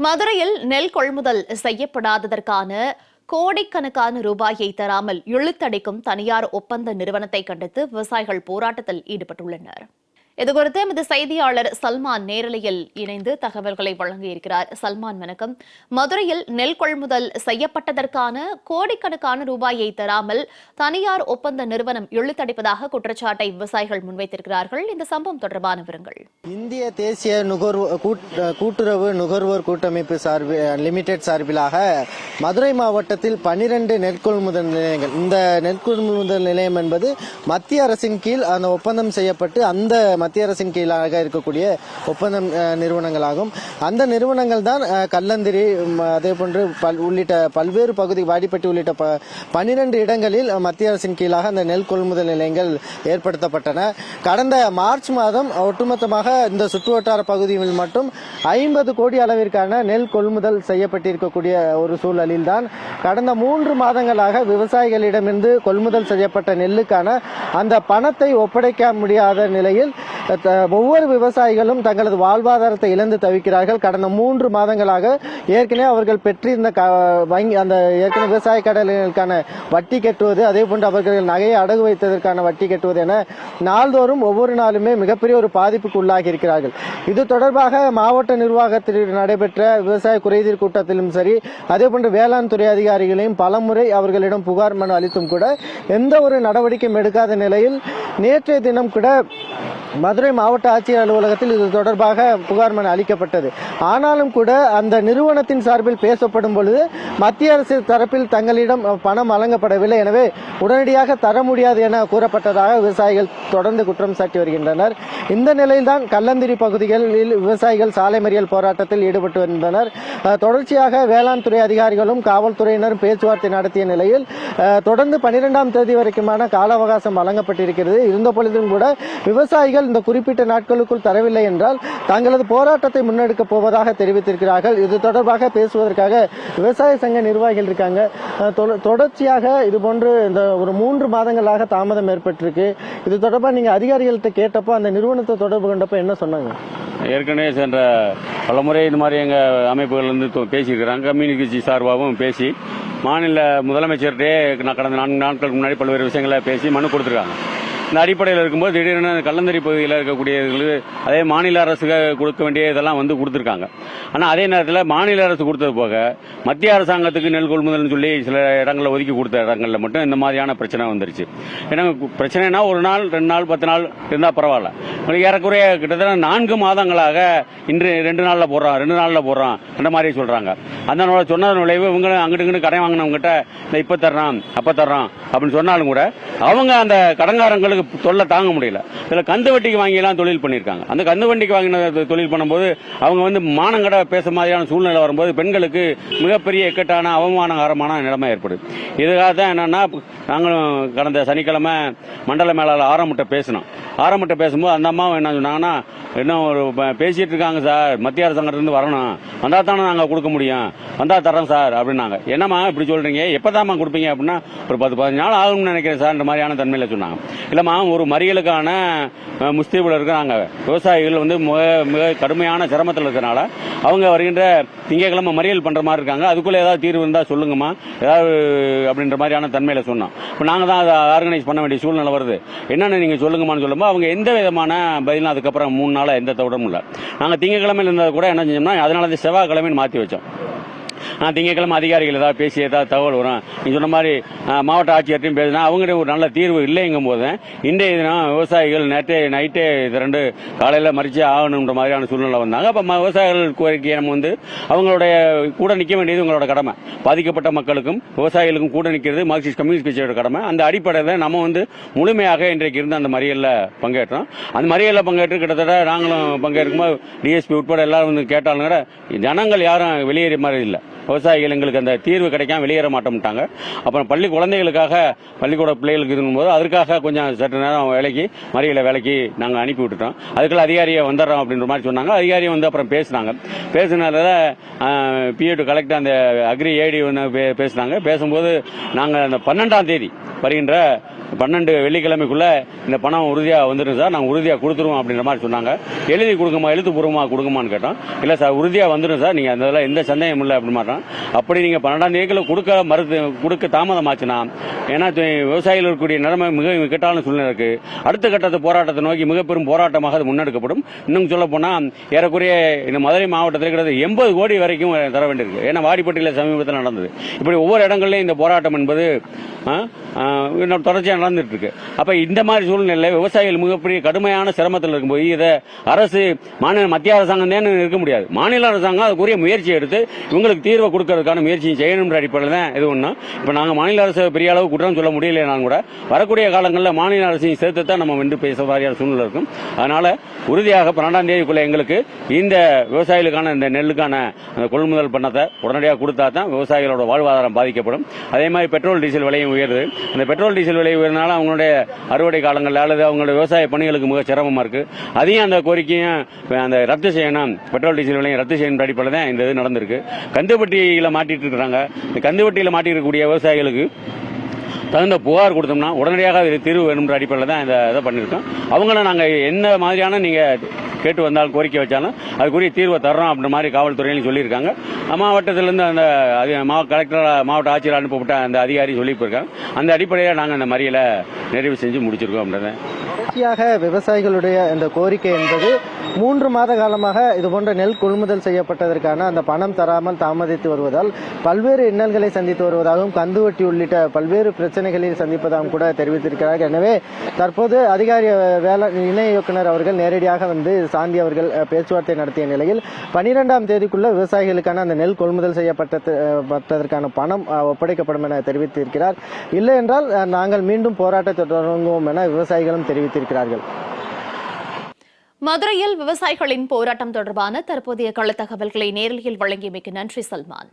மதுரையில் நெல் கொள்முதல் செய்யப்படாததற்கான கோடிக்கணக்கான ரூபாயை தராமல் இழுத்தடிக்கும் தனியார் ஒப்பந்த நிறுவனத்தை கண்டித்து விவசாயிகள் போராட்டத்தில் ஈடுபட்டுள்ளனர். இதுகுறித்து எமது செய்தியாளர் சல்மான் நேரலையில் இணைந்து தகவல்களை வழங்கியிருக்கிறார். சல்மான், வணக்கம். மதுரையில் நெல் கொள்முதல் செய்யப்பட்டதற்கான கோடிக்கணக்கான ரூபாயை தராமல் தனியார் ஒப்பந்த நிறுவனம் இழுத்தடிப்பதாக குற்றச்சாட்டை விவசாயிகள் முன்வைத்திருக்கிறார்கள். இந்த சம்பவம் தொடர்பான விவரங்கள். இந்திய தேசிய கூட்டுறவு நுகர்வோர் கூட்டமைப்பு லிமிடெட் சார்பிலாக மதுரை மாவட்டத்தில் 12 நெற்கொள்முதல் நிலையங்கள். இந்த நெற்கொள்முதல் நிலையம் என்பது மத்திய அரசின் கீழ் அந்த ஒப்பந்தம் செய்யப்பட்டு அந்த மத்திய அரசின் கீழாக இருக்கக்கூடிய ஒப்பந்தம் நிறுவனங்களாகும். அந்த நிறுவனங்கள் தான் கல்லந்திரி, அதே போன்று உள்ளிட்ட பல்வேறு பகுதி, வாடிப்பட்டி உள்ளிட்ட 12 இடங்களில் மத்திய அரசின் கீழாக அந்த நெல் கொள்முதல் நிலையங்கள் ஏற்படுத்தப்பட்டன. கடந்த மார்ச் மாதம் ஒட்டுமொத்தமாக இந்த சுற்றுவட்டார பகுதிகளில் மட்டும் 50 கோடி அளவிற்கான நெல் கொள்முதல் செய்யப்பட்டிருக்கக்கூடிய ஒரு சூழலில் தான் கடந்த 3 மாதங்களாக விவசாயிகளிடமிருந்து கொள்முதல் செய்யப்பட்ட நெல்லுக்கான அந்த பணத்தை ஒப்படைக்க முடியாத நிலையில் ஒவ்வொரு விவசாயிகளும் தங்களது வாழ்வாதாரத்தை இழந்து தவிக்கிறார்கள். கடந்த 3 மாதங்களாக ஏற்கனவே அவர்கள் பெற்றிருந்த அந்த ஏற்கனவே விவசாய கடன்களுக்கான வட்டி கட்டுவது, அதே போன்று அவர்கள் நகையை அடகு வைத்ததற்கான வட்டி கட்டுவது என நாள்தோறும் ஒவ்வொரு நாளுமே மிகப்பெரிய ஒரு பாதிப்புக்கு உள்ளாகி இருக்கிறார்கள். இது தொடர்பாக மாவட்ட நிர்வாகத்தில் நடைபெற்ற விவசாய குறைதீர் கூட்டத்திலும் சரி, அதே போன்று வேளாண் துறை அதிகாரிகளையும் பலமுறை அவர்களிடம் புகார் மனு அளித்தும் கூட எந்த ஒரு நடவடிக்கையும் எடுக்காத நிலையில் நேற்றைய தினம் கூட மதுரை மாவட்ட ஆட்சியர் அலுவலகத்தில் இது தொடர்பாக புகார் மனு அளிக்கப்பட்டது. ஆனாலும் கூட அந்த நிறுவனத்தின் சார்பில் பேசப்படும் பொழுது மத்திய அரசு தரப்பில் தங்களிடம் பணம் வழங்கப்படவில்லை, எனவே உடனடியாக தர முடியாது என கூறப்பட்டதாக விவசாயிகள் தொடர்ந்து குற்றம் சாட்டி வருகின்றனர். இந்த நிலையில்தான் கல்லந்திரி பகுதிகளில் விவசாயிகள் சாலை மறியல் போராட்டத்தில் ஈடுபட்டு வந்தனர். தொடர்ச்சியாக வேளாண் துறை அதிகாரிகளும் காவல்துறையினரும் பேச்சுவார்த்தை நடத்திய நிலையில் தொடர்ந்து 12ஆம் தேதி வரைக்குமான கால அவகாசம் வழங்கப்பட்டிருக்கிறது. இருந்த பொழுதும் கூட விவசாயிகள் இந்த குறிப்பிட்ட நாட்களுக்குள் தரவில்லை என்றால் தங்களது போராட்டத்தை முன்னெடுக்கப் போவதாக தெரிவித்திருக்கிறார்கள். இது தொடர்பாக பேசுவதற்காக விவசாய சங்க நிர்வாகிகள் இருக்காங்க. தொடர்ச்சியாக இதுபோன்று இந்த ஒரு 3 மாதங்களாக தாமதம் ஏற்பட்டிருக்கு. இது தொடர்பாக நீங்க அதிகாரிகள்கிட்ட கேட்டப்போ, அந்த நிறுவனத்தை தொடர்பு கொண்டப்போ என்ன சொன்னாங்க? ஏற்கனவே சென்ற பல முறை இந்த மாதிரி எங்கள் அமைப்புகள் வந்து பேசியிருக்கிறாங்க. கம்யூனிகேஷன் சார்பாகவும் பேசி மாநில முதலமைச்சர்கிட்டே கடந்த 4 நாட்களுக்கு முன்னாடி பல்வேறு விஷயங்களை பேசி மனு கொடுத்துருக்காங்க. இந்த அடிப்படையில் இருக்கும்போது திடீரென கல்லந்தரி பகுதியில் இருக்கக்கூடியவர்களுக்கு அதே மாநில அரசு கொடுக்க வேண்டிய இதெல்லாம் வந்து கொடுத்துருக்காங்க. ஆனால் அதே நேரத்தில் மாநில அரசு கொடுத்தது போக மத்திய அரசாங்கத்துக்கு நெல் கொள்முதல்னு சொல்லி சில இடங்களில் ஒதுக்கி கொடுத்த இடங்களில் மட்டும் இந்த மாதிரியான பிரச்சனை வந்துருச்சு. ஏன்னா பிரச்சனைனா 1 நாள் 2 நாள் 10 நாள் இருந்தால் பரவாயில்ல. ஏறக்குறைய கிட்டத்தட்ட 4 மாதங்களாக இன்று 2 நாளில் போடுறோம் 2 நாளில் போடுறோம் அந்த மாதிரி சொல்றாங்க. அந்த சொன்னதன் விளைவு இவங்க அங்கிட்டு கடை வாங்கினவங்ககிட்ட இந்த இப்ப தர்றோம் அப்ப தர்றோம் அப்படின்னு சொன்னாலும் கூட அவங்க அந்த கடன்காரங்களுக்கு தொல்லை தாங்க முடியல. இதுல கந்து வட்டிக்கு வாங்கி எல்லாம் தொழில் பண்ணிருக்காங்க. அந்த கந்து வட்டிக்கு வாங்கின தொழில் பண்ணும்போது அவங்க வந்து மானங்கட பேச மாதிரியான சூழ்நிலை வரும்போது பெண்களுக்கு மிகப்பெரிய இக்கட்டான அவமானகரமான நிலைமை ஏற்படுது. இதுக்காக தான் என்னன்னா, நாங்களும் கடந்த சனிக்கிழமை மண்டல மேலாளர் ஆரம்பிட்ட பேசணும். ஆரம்பிட்ட பேசும்போது அந்த அம்மா என்ன சொன்னாங்கன்னா, இன்னும் ஒரு பேசிட்டு இருக்காங்க சார், மத்திய அரசாங்கத்திலிருந்து வரணும், வந்தா தானே நாங்க கொடுக்க முடியும், வந்தா தரோம் சார் அப்படின்னாங்க. என்னம்மா இப்படி சொல்றீங்க, எப்பதாம்மா கொடுப்பீங்க அப்படின்னா, ஒரு 10-15 நாள் ஆகும்னு நினைக்கிறேன் சார் இந்த மாதிரியான தன்மையில சொன்னாங்க. இல்லம்மா, ஒரு மறியலுக்கான முஸ்தீபில் இருக்கிறாங்க விவசாயிகள் வந்து மிக கடுமையான சிரமத்தில் இருக்கிறனால அவங்க வருகின்ற திங்கட்கிழமை மறியல் பண்ற மாதிரி இருக்காங்க, அதுக்குள்ள ஏதாவது தீர்வு இருந்தா சொல்லுங்கம்மா ஏதாவது அப்படின்ற மாதிரியான தன்மையில சொன்னோம். இப்போ நாங்க தான் அதை ஆர்கனைஸ் பண்ண வேண்டிய சூழ்நிலை வருது, என்னன்னு நீங்க சொல்லுங்கம்மான்னு சொல்லும்போது அவங்க எந்த விதமான பதிலும் அதுக்கப்புறம் 3 நாளா எந்த தவிடும் இல்லை. நாங்க திங்கட்கிழமையில இருந்தது கூட என்ன செஞ்சோம்னா, அதனால செவ்வாய்க்கிழமைன்னு மாற்றி வச்சோம். திங்கட்கிழமை அதிகாரிகள் ஏதாவது பேசி ஏதாவது தகவல் வரும், நீ சொன்ன மாதிரி மாவட்ட ஆட்சியர்ட்டையும் பேசினா அவங்ககிட்ட ஒரு நல்ல தீர்வு இல்லைங்கும் போது இன்றைய தினம் விவசாயிகள் நைட்டே திரண்டு காலையில் மறிச்சே ஆகணுன்ற மாதிரியான சூழ்நிலை வந்தாங்க. அப்போ விவசாயிகள் கோரிக்கை நம்ம வந்து அவங்களுடைய கூட நிற்க வேண்டியது உங்களோட கடமை. பாதிக்கப்பட்ட மக்களுக்கும் விவசாயிகளுக்கும் கூட நிற்கிறது மார்க்சிஸ்ட் கம்யூனிஸ்ட் கட்சியோட கடமை. அந்த அடிப்படையில் நம்ம வந்து முழுமையாக இன்றைக்கு இருந்து அந்த மறியலில் பங்கேற்றோம். அந்த மறியலில் பங்கேற்று கிட்டத்தட்ட நாங்களும் பங்கேற்கும்போது டிஎஸ்பி உட்பட எல்லாரும் வந்து கேட்டாலும் கூட ஜனங்கள் யாரும் வெளியேறிய மாதிரி இல்லை. விவசாயிகள் எங்களுக்கு அந்த தீர்வு கிடைக்காம வெளியேற மாட்டோம்ட்டாங்க. அப்புறம் பள்ளிக்கூட பிள்ளைகளுக்கு இருக்கும்போது அதற்காக கொஞ்சம் சற்று நேரம் மறியல வேலைக்கு நாங்கள் அனுப்பி விட்டுட்டோம். அதுக்குள்ள அதிகாரியை வந்துடுறோம் அப்படின்ற மாதிரி சொன்னாங்க. அதிகாரியை வந்து அப்புறம் பேசினால பிஏ டு கலெக்டர் அந்த அக்ரி ஏடி பேசினாங்க. பேசும்போது நாங்கள் அந்த 12ஆம் தேதி வருகின்ற 12 வெள்ளிக்கிழமைக்குள்ள இந்த பணம் உறுதியாக வந்துடும் சார், நாங்கள் உறுதியாக கொடுத்துருவோம் அப்படின்ற மாதிரி சொன்னாங்க. எழுதி கொடுக்குமா, எழுத்துப்பூர்வமாக கொடுக்குமான்னு கேட்டோம். இல்லை சார், உறுதியாக வந்துடும் சார், நீங்கள் அதெல்லாம் எந்த சந்தேகம் இல்லை அப்படின்னு மாட்டோம். அப்படி நீங்கள் 12ஆம் தேதிக்குள்ள கொடுக்க தாமதமாச்சுன்னா, ஏன்னா விவசாயிகள் இருக்கக்கூடிய நிலைமை மிக இக்கட்டான சூழ்நிலை இருக்கு. அடுத்த கட்டத்தை போராட்டத்தை நோக்கி மிக பெரும் போராட்டமாக அது முன்னெடுக்கப்படும். இன்னும் சொல்ல போனா ஏறக்குறைய இந்த மதுரை மாவட்டத்தில் இருக்கிறது 80 கோடி வரைக்கும் தர வேண்டியிருக்கு. ஏன்னா வாடிப்பட்டியில் சமீபத்தில் நடந்தது. இப்படி ஒவ்வொரு இடங்கள்லயும் இந்த போராட்டம் என்பது தொடர்ச்சியாக நடந்துட்டு இருக்கு. அப்ப இந்த மாதிரி சூழ்நிலையில் விவசாயிகள் மிகப்பெரிய கடுமையான சிரமத்தில் இருக்கும்போது இதை அரசு மத்திய அரசாங்கம் தான் இருக்க முடியாது. மாநில அரசாங்கம் அதுக்குரிய முயற்சி எடுத்து இவங்களுக்கு தீர்வை கொடுக்கறதுக்கான முயற்சியும் செய்யணுன்ற அடிப்படையில் தான் இது ஒண்ணு. இப்ப நாங்க மாநில அரசு பெரிய அளவு குற்றம் சொல்ல முடியலனாலும் கூட வரக்கூடிய காலங்களில் மாநில அரசையும் சேர்த்து தான் நம்ம வென்று பேச மாதிரியான சூழ்நிலை இருக்கும். அதனால உறுதியாக 12ஆம் தேதிக்குள்ள எங்களுக்கு இந்த விவசாயிகளுக்கான இந்த நெல்லுக்கான அந்த கொள்முதல் பணத்தை உடனடியாக கொடுத்தா தான் விவசாயிகளோட வாழ்வாதாரம் பாதிக்கப்படும். அதே மாதிரி பெட்ரோல் டீசல் விலையும் உயருது. அந்த பெட்ரோல் டீசல் விலை உயர்னால அவங்களுடைய அறுவடை காலங்களில் அல்லது அவங்களுடைய விவசாய பணிகளுக்கு மிக சிரமமா இருக்கு. அதையும் அந்த கோரிக்கையும் அந்த ரத்து செய்யணும், பெட்ரோல் டீசல் விலையும் ரத்து செய்யணும் அடிப்படையில் தான் இந்த இது நடந்திருக்கு. கந்துவட்டியில மாட்டிட்டு இருக்கிறாங்க. இந்த கந்துவட்டியில மாட்டிருக்கக்கூடிய விவசாயிகளுக்கு தகுந்த புகார் கொடுத்தோம்னா உடனடியாக தீர்வு வேணுன்ற அடிப்படையில் தான் இதை பண்ணியிருக்கோம். அவங்கள நாங்கள் என்ன மாதிரியான நீங்கள் கேட்டு வந்தாலும் கோரிக்கை வச்சாலும் அதுக்குரிய தீர்வை தர்றோம் அப்படின்ற மாதிரி காவல்துறையிலும் சொல்லியிருக்காங்க. மாவட்டத்திலிருந்து அந்த கலெக்டர் மாவட்ட ஆட்சியர் அனுப்பப்பட்ட அந்த அதிகாரி சொல்லி போயிருக்காங்க. அந்த அடிப்படையில் நாங்கள் அந்த மறியலை நிறைவு செஞ்சு முடிச்சிருக்கோம் அப்படின்றத. தொடர்ச்சியாக விவசாயிகளுடைய இந்த கோரிக்கை என்பது 3 மாத காலமாக இதுபோன்ற நெல் கொள்முதல் செய்யப்பட்டதற்கான அந்த பணம் தராமல் தாமதித்து வருவதால் பல்வேறு இன்னல்களை சந்தித்து வருவதாகவும் கந்துவட்டி உள்ளிட்ட பல்வேறு பிரச்சனைகளில் சந்திப்பதாகவும் கூட தெரிவித்திருக்கிறார்கள். எனவே தற்போது அதிகாரி இணை இயக்குனர் அவர்கள் நேரடியாக வந்து சாந்தி அவர்கள் பேச்சுவார்த்தை நடத்திய நிலையில் 12ஆம் தேதிக்குள்ள விவசாயிகளுக்கான அந்த நெல் கொள்முதல் செய்யப்பட்டதற்கான பணம் ஒப்படைக்கப்படும் என தெரிவித்திருக்கிறார். இல்லை என்றால் நாங்கள் மீண்டும் போராட்டத்தை தொடங்குவோம் என விவசாயிகளும் தெரிவித்திருக்கிறார்கள். மதுரையில் விவசாயிகளின் போராட்டம் தொடர்பான தற்போதைய கள தகவல்களை நேரலையில் வழங்கியமைக்கு நன்றி சல்மான்.